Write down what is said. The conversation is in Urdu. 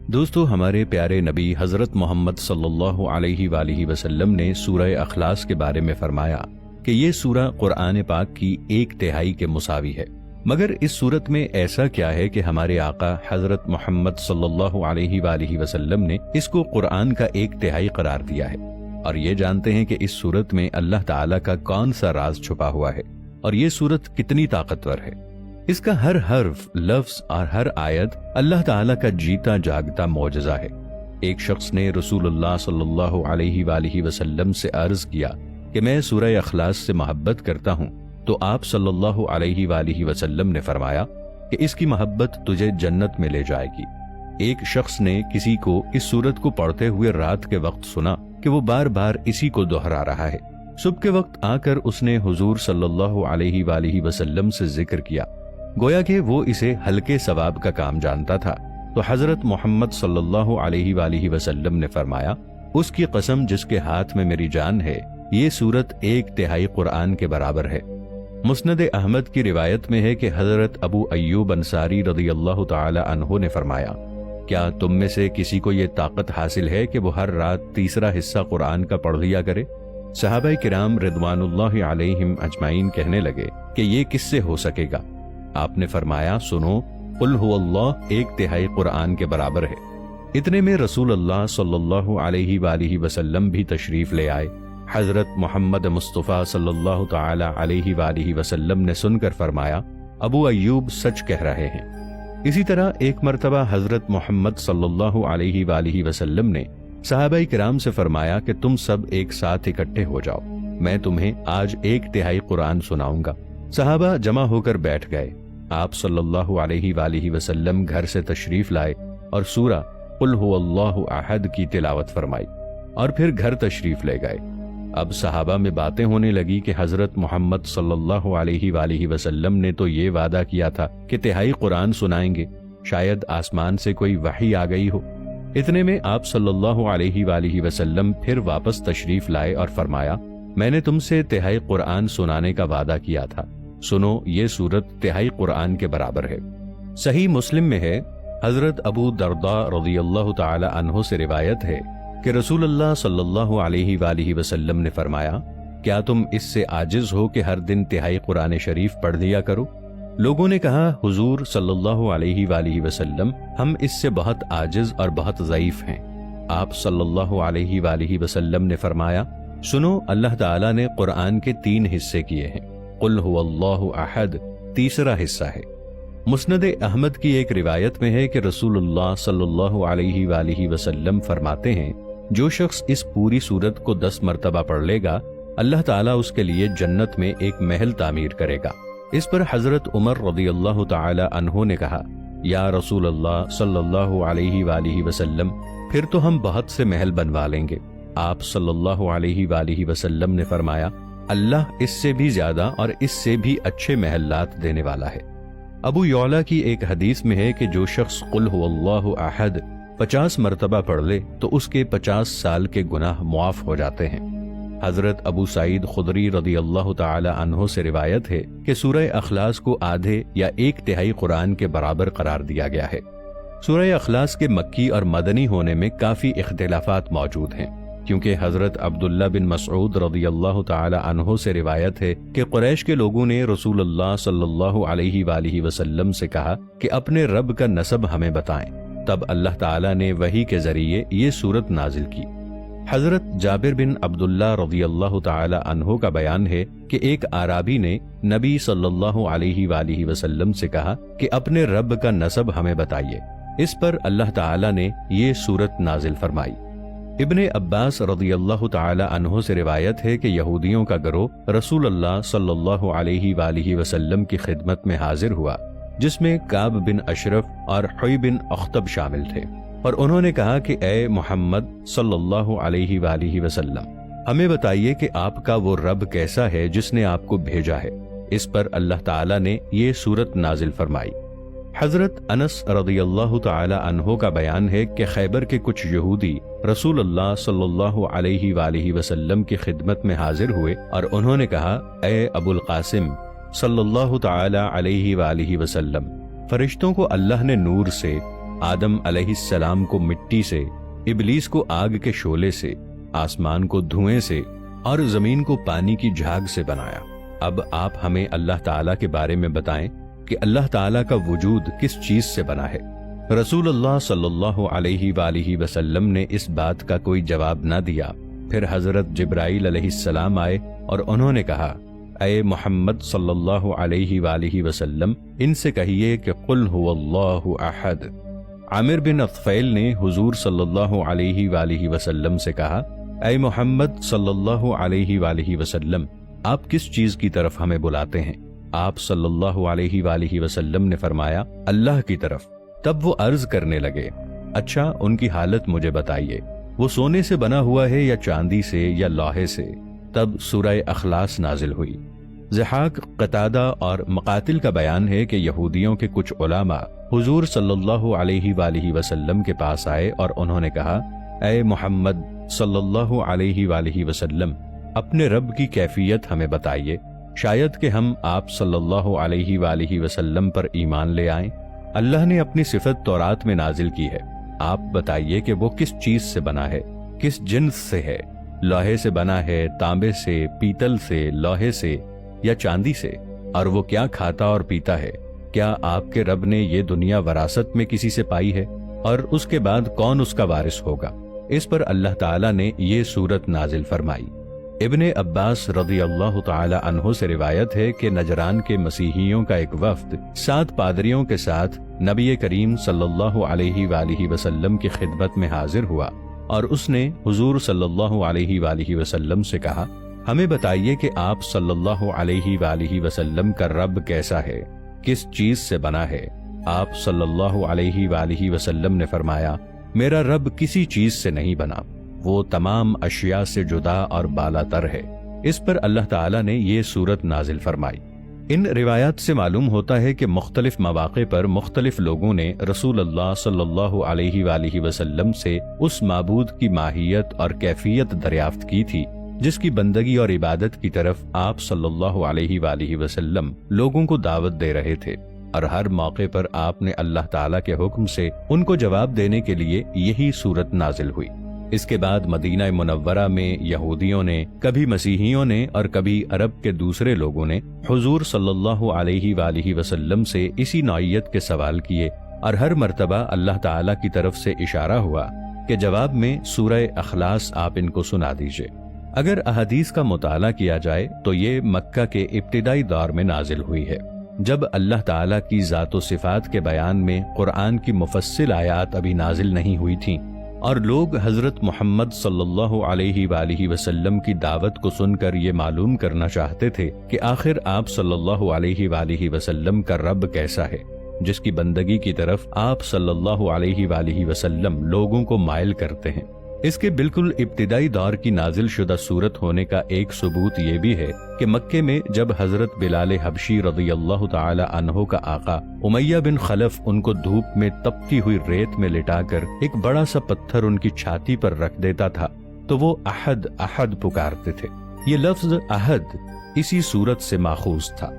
دوستو، ہمارے پیارے نبی حضرت محمد صلی اللہ علیہ وآلہ وسلم نے سورہ اخلاص کے بارے میں فرمایا کہ یہ سورہ قرآن پاک کی 1/3 کے مساوی ہے۔ مگر اس صورت میں ایسا کیا ہے کہ ہمارے آقا حضرت محمد صلی اللہ علیہ وآلہ وسلم نے اس کو قرآن کا 1/3 قرار دیا ہے؟ اور یہ جانتے ہیں کہ اس صورت میں اللہ تعالیٰ کا کون سا راز چھپا ہوا ہے اور یہ صورت کتنی طاقتور ہے۔ اس کا ہر حرف، لفظ اور ہر آیت اللہ تعالیٰ کا جیتا جاگتا معجزہ ہے۔ ایک شخص نے رسول اللہ صلی اللہ علیہ وآلہ وسلم سے عرض کیا کہ میں سورہ اخلاص سے محبت کرتا ہوں، تو آپ صلی اللہ علیہ وآلہ وسلم نے فرمایا کہ اس کی محبت تجھے جنت میں لے جائے گی۔ ایک شخص نے کسی کو اس سورت کو پڑھتے ہوئے رات کے وقت سنا کہ وہ بار بار اسی کو دہرا رہا ہے۔ صبح کے وقت آ کر اس نے حضور صلی اللہ علیہ وآلہ وسلم سے ذکر کیا، گویا کہ وہ اسے ہلکے ثواب کا کام جانتا تھا۔ تو حضرت محمد صلی اللہ علیہ وآلہ وسلم نے فرمایا، اس کی قسم جس کے ہاتھ میں میری جان ہے، یہ سورت 1/3 قرآن کے برابر ہے۔ مسند احمد کی روایت میں ہے کہ حضرت ابو ایوب انصاری رضی اللہ تعالی عنہ نے فرمایا، کیا تم میں سے کسی کو یہ طاقت حاصل ہے کہ وہ ہر رات تیسرا حصہ قرآن کا پڑھ لیا کرے؟ صحابہ کرام رضوان اللہ علیہم اجمعین کہنے لگے کہ یہ کس سے ہو سکے گا؟ آپ نے فرمایا، سنو، قل هو اللہ 1/3 قرآن کے برابر ہے۔ اتنے میں رسول اللہ صلی اللہ علیہ وآلہ وسلم بھی تشریف لے آئے۔ حضرت محمد مصطفیٰ صلی اللہ تعالی علیہ وآلہ وسلم نے سن کر فرمایا، ابو ایوب سچ کہہ رہے ہیں۔ اسی طرح ایک مرتبہ حضرت محمد صلی اللہ علیہ وآلہ وسلم نے صحابہ کرام سے فرمایا کہ تم سب ایک ساتھ اکٹھے ہو جاؤ، میں تمہیں آج 1/3 قرآن سناؤں گا۔ صحابہ جمع ہو کر بیٹھ گئے۔ آپ صلی اللہ علیہ وآلہ وسلم گھر سے تشریف لائے اور سورہ قل هو اللہ احد کی تلاوت فرمائی اور پھر گھر تشریف لے گئے۔ اب صحابہ میں باتیں ہونے لگی کہ حضرت محمد صلی اللہ علیہ وآلہ وسلم نے تو یہ وعدہ کیا تھا کہ 1/3 قرآن سنائیں گے، شاید آسمان سے کوئی وحی آ گئی ہو۔ اتنے میں آپ صلی اللہ علیہ وآلہ وسلم پھر واپس تشریف لائے اور فرمایا، میں نے تم سے 1/3 قرآن سنانے کا وعدہ کیا تھا، سنو، یہ سورت 1/3 قرآن کے برابر ہے۔ صحیح مسلم میں ہے، حضرت ابو درداء رضی اللہ تعالی عنہ سے روایت ہے کہ رسول اللہ صلی اللہ علیہ وآلہ وسلم نے فرمایا، کیا تم اس سے عاجز ہو کہ ہر دن 1/3 قرآن شریف پڑھ لیا کرو؟ لوگوں نے کہا، حضور صلی اللہ علیہ وآلہ وسلم، ہم اس سے بہت عاجز اور بہت ضعیف ہیں۔ آپ صلی اللہ علیہ وآلہ وسلم نے فرمایا، سنو، اللہ تعالیٰ نے قرآن کے 3 حصے کیے ہیں، قل هو اللہ احد تیسرا حصہ ہے۔ مسند احمد کی ایک روایت میں ہے کہ رسول اللہ صلی اللہ علیہ وآلہ وسلم فرماتے ہیں، جو شخص اس پوری سورت کو 10 مرتبہ پڑھ لے گا، اللہ تعالیٰ اس کے لیے جنت میں ایک محل تعمیر کرے گا۔ اس پر حضرت عمر رضی اللہ تعالی عنہ نے کہا، یا رسول اللہ صلی اللہ علیہ وآلہ وسلم، پھر تو ہم بہت سے محل بنوا لیں گے۔ آپ صلی اللہ علیہ وآلہ وسلم نے فرمایا، اللہ اس سے بھی زیادہ اور اس سے بھی اچھے محلات دینے والا ہے۔ ابو یعلا کی ایک حدیث میں ہے کہ جو شخص قل هو اللہ احد 50 مرتبہ پڑھ لے تو اس کے 50 سال کے گناہ معاف ہو جاتے ہیں۔ حضرت ابو سعید خدری رضی اللہ تعالی عنہ سے روایت ہے کہ سورہ اخلاص کو آدھے یا 1/3 قرآن کے برابر قرار دیا گیا ہے۔ سورہ اخلاص کے مکی اور مدنی ہونے میں کافی اختلافات موجود ہیں، کیونکہ حضرت عبداللہ بن مسعود رضی اللہ تعالی عنہ سے روایت ہے کہ قریش کے لوگوں نے رسول اللہ صلی اللہ علیہ وآلہ وسلم سے کہا کہ اپنے رب کا نسب ہمیں بتائیں، تب اللہ تعالی نے وحی کے ذریعے یہ سورت نازل کی۔ حضرت جابر بن عبداللہ رضی اللہ تعالی عنہ کا بیان ہے کہ ایک اعرابی نے نبی صلی اللہ علیہ وآلہ وسلم سے کہا کہ اپنے رب کا نسب ہمیں بتائیے۔ اس پر اللہ تعالی نے یہ سورت نازل فرمائی۔ ابن عباس رضی اللہ تعالی عنہ سے روایت ہے کہ یہودیوں کا گروہ رسول اللہ صلی اللہ علیہ وآلہ وسلم کی خدمت میں حاضر ہوا، جس میں کعب بن اشرف اور حوی بن اخطب شامل تھے، اور انہوں نے کہا کہ اے محمد صلی اللہ علیہ وآلہ وسلم، ہمیں بتائیے کہ آپ کا وہ رب کیسا ہے جس نے آپ کو بھیجا ہے۔ اس پر اللہ تعالی نے یہ سورت نازل فرمائی۔ حضرت انس رضی اللہ تعالی عنہ کا بیان ہے کہ خیبر کے کچھ یہودی رسول اللہ صلی اللہ علیہ وآلہ وسلم کی خدمت میں حاضر ہوئے اور انہوں نے کہا، اے ابو القاسم صلی اللہ تعالی علیہ وآلہ وسلم، فرشتوں کو اللہ نے نور سے آدم علیہ السلام کو مٹی سے، ابلیس کو آگ کے شعلے سے، آسمان کو دھوئیں سے اور زمین کو پانی کی جھاگ سے بنایا۔ اب آپ ہمیں اللہ تعالیٰ کے بارے میں بتائیں کہ اللہ تعالیٰ کا وجود کس چیز سے بنا ہے۔ رسول اللہ صلی اللہ علیہ وآلہ وسلم نے اس بات کا کوئی جواب نہ دیا۔ پھر حضرت جبرائیل علیہ السلام آئے اور انہوں نے کہا، اے محمد صلی اللہ علیہ وآلہ وسلم، ان سے کہیے کہ قل هو اللہ احد۔ عامر بن اطفیل نے حضور صلی اللہ علیہ وآلہ وسلم سے کہا، اے محمد صلی اللہ علیہ وآلہ وسلم، آپ کس چیز کی طرف ہمیں بلاتے ہیں؟ آپ صلی اللہ علیہ وآلہ وسلم نے فرمایا، اللہ کی طرف۔ تب وہ عرض کرنے لگے، اچھا ان کی حالت مجھے بتائیے، وہ سونے سے بنا ہوا ہے یا چاندی سے یا لوہے سے؟ تب سورہ اخلاص نازل ہوئی۔ ضحاک، قتادہ اور مقاتل کا بیان ہے کہ یہودیوں کے کچھ علماء حضور صلی اللہ علیہ وآلہ وسلم کے پاس آئے اور انہوں نے کہا، اے محمد صلی اللہ علیہ وآلہ وسلم، اپنے رب کی کیفیت ہمیں بتائیے، شاید کہ ہم آپ صلی اللہ علیہ وآلہ وسلم پر ایمان لے آئیں۔ اللہ نے اپنی صفت تورات میں نازل کی ہے، آپ بتائیے کہ وہ کس چیز سے بنا ہے، کس جنس سے ہے؟ لوہے سے بنا ہے، تانبے سے، پیتل سے، لوہے سے یا چاندی سے؟ اور وہ کیا کھاتا اور پیتا ہے؟ کیا آپ کے رب نے یہ دنیا وراثت میں کسی سے پائی ہے؟ اور اس کے بعد کون اس کا وارث ہوگا؟ اس پر اللہ تعالیٰ نے یہ سورت نازل فرمائی۔ ابن عباس رضی اللہ تعالی عنہ سے روایت ہے کہ نجران کے مسیحیوں کا ایک وفد 7 پادریوں کے ساتھ نبی کریم صلی اللہ علیہ وآلہ وسلم کی خدمت میں حاضر ہوا، اور اس نے حضور صلی اللہ علیہ وآلہ وسلم سے کہا، ہمیں بتائیے کہ آپ صلی اللہ علیہ وآلہ وسلم کا رب کیسا ہے، کس چیز سے بنا ہے؟ آپ صلی اللہ علیہ وآلہ وسلم نے فرمایا، میرا رب کسی چیز سے نہیں بنا، وہ تمام اشیاء سے جدا اور بالا تر ہے۔ اس پر اللہ تعالیٰ نے یہ سورت نازل فرمائی۔ ان روایات سے معلوم ہوتا ہے کہ مختلف مواقع پر مختلف لوگوں نے رسول اللہ صلی اللہ علیہ وآلہ وسلم سے اس معبود کی ماہیت اور کیفیت دریافت کی تھی جس کی بندگی اور عبادت کی طرف آپ صلی اللہ علیہ وآلہ وسلم لوگوں کو دعوت دے رہے تھے، اور ہر موقع پر آپ نے اللہ تعالیٰ کے حکم سے ان کو جواب دینے کے لیے یہی سورت نازل ہوئی۔ اس کے بعد مدینہ منورہ میں یہودیوں نے، کبھی مسیحیوں نے اور کبھی عرب کے دوسرے لوگوں نے حضور صلی اللہ علیہ وآلہ وسلم سے اسی نوعیت کے سوال کیے، اور ہر مرتبہ اللہ تعالیٰ کی طرف سے اشارہ ہوا کہ جواب میں سورہ اخلاص آپ ان کو سنا دیجئے۔ اگر احادیث کا مطالعہ کیا جائے تو یہ مکہ کے ابتدائی دور میں نازل ہوئی ہے، جب اللہ تعالیٰ کی ذات و صفات کے بیان میں قرآن کی مفصل آیات ابھی نازل نہیں ہوئی تھیں، اور لوگ حضرت محمد صلی اللہ علیہ وآلہ وسلم کی دعوت کو سن کر یہ معلوم کرنا چاہتے تھے کہ آخر آپ صلی اللہ علیہ وآلہ وسلم کا رب کیسا ہے، جس کی بندگی کی طرف آپ صلی اللہ علیہ وآلہ وسلم لوگوں کو مائل کرتے ہیں۔ اس کے بالکل ابتدائی دور کی نازل شدہ صورت ہونے کا ایک ثبوت یہ بھی ہے کہ مکے میں جب حضرت بلال حبشی رضی اللہ تعالی عنہ کا آقا امیہ بن خلف ان کو دھوپ میں تپتی ہوئی ریت میں لٹا کر ایک بڑا سا پتھر ان کی چھاتی پر رکھ دیتا تھا تو وہ احد احد پکارتے تھے۔ یہ لفظ احد اسی صورت سے ماخوذ تھا۔